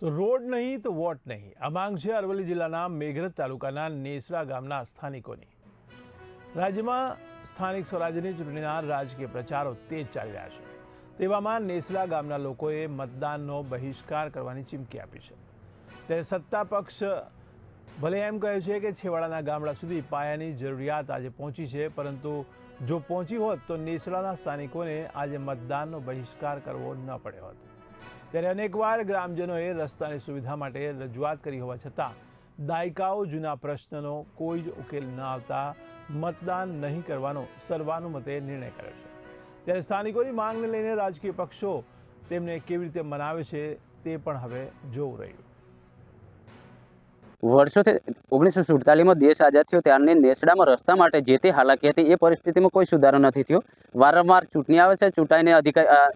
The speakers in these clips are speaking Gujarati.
તો રોડ નહીં તો વોટ નહીં, આ માંગ છે અરવલ્લી જિલ્લાના મેઘરજ તાલુકાના નેસડા ગામના સ્થાનિકોની। રાજ્યમાં સ્થાનિક સ્વરાજ્યની ચૂંટણીના રાજકીય પ્રચારો તેજ ચાલી રહ્યા છે। તેવામાં નેસડા ગામના લોકોએ મતદાનનો બહિષ્કાર કરવાની ચીમકી આપી છે। ત્યારે સત્તા પક્ષ ભલે એમ કહે છે કે છેવાડાના ગામડા સુધી પાયાની જરૂરિયાત આજે પહોંચી છે, પરંતુ જો પહોંચી હોત તો નેસડાના સ્થાનિકોને આજે મતદાનનો બહિષ્કાર કરવો ન પડ્યો હોત। ત્યારે અનેકવાર ગ્રામજનોએ રસ્તાની સુવિધા માટે રજૂઆત કરી હોવા છતાં દાયકાઓ જૂના પ્રશ્નનો કોઈ જ ઉકેલ ન આવતા મતદાન નહીં કરવાનો સર્વાનુમતે નિર્ણય કર્યો છે। ત્યારે સ્થાનિકોની માંગને લઈને રાજકીય પક્ષો તેમને કેવી રીતે મનાવે છે તે પણ હવે જોવું રહ્યું। વર્ષોથી 1947માં દેશ આઝાદ થયો ત્યારની નેસડામાં રસ્તા માટે જે તે હાલાકી હતી એ પરિસ્થિતિમાં કોઈ સુધારો નથી થયો। વારંવાર ચૂંટણી આવે છે, ચૂંટાઈને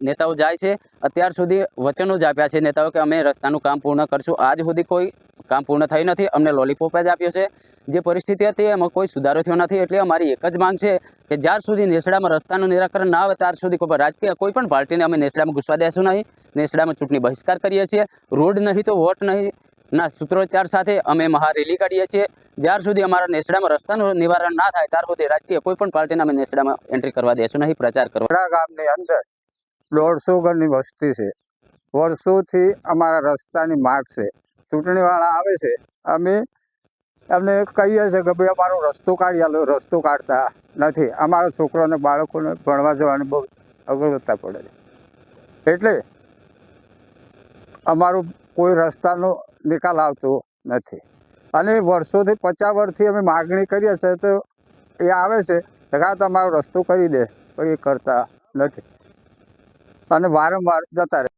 નેતાઓ જાય છે, અત્યાર સુધી વચનો જ આપ્યા છે નેતાઓ કે અમે રસ્તાનું કામ પૂર્ણ કરશું। આજ સુધી કોઈ કામ પૂર્ણ થયું નથી, અમને લોલીપોપ જ આપ્યો છે। જે પરિસ્થિતિ હતી એમાં કોઈ સુધારો થયો નથી। એટલે અમારી એક જ માંગ છે કે જ્યાર સુધી નેસડામાં રસ્તાનું નિરાકરણ ના આવે ત્યાર સુધી કોઈ પણ પાર્ટીને અમે નેસડામાં ઘૂસવા દેશું નહીં। નેસડામાં ચૂંટણી બહિષ્કાર કરીએ છીએ। રોડ નહીં તો વોટ નહીં ના સૂત્રોચ્ચાર સાથે અમે મહારેલી કાઢીએ છીએ। જ્યાર સુધી અમારા નેસડામાં રસ્તાનું નિવારણ ના થાય ત્યાર સુધી રાજકીય કોઈ પણ પાર્ટીને અમે નેસડામાં એન્ટ્રી કરવા દેશું નહીં, પ્રચાર કરવા। ગામની અંદર 150 ઘરની વસ્તી છે। વર્ષોથી અમારા રસ્તાની માંગ છે। ચૂંટણીવાળા આવે છે, અમે એમને કહીએ છીએ કે ભાઈ અમારો રસ્તો કાઢી આલો, રસ્તો કાઢતા નથી। અમારા છોકરાને બાળકોને ભણવા જવાની બહુ અગવડતા પડે છે, એટલે અમારું કોઈ રસ્તાનો નિકાલ આવતો નથી। અને વર્ષોથી 50 વર્ષથી અમે માગણી કરીએ છીએ તો એ આવે છે કે તમારો રસ્તો કરી દે, પણ એ કરતા નથી અને વારંવાર જતા રહે।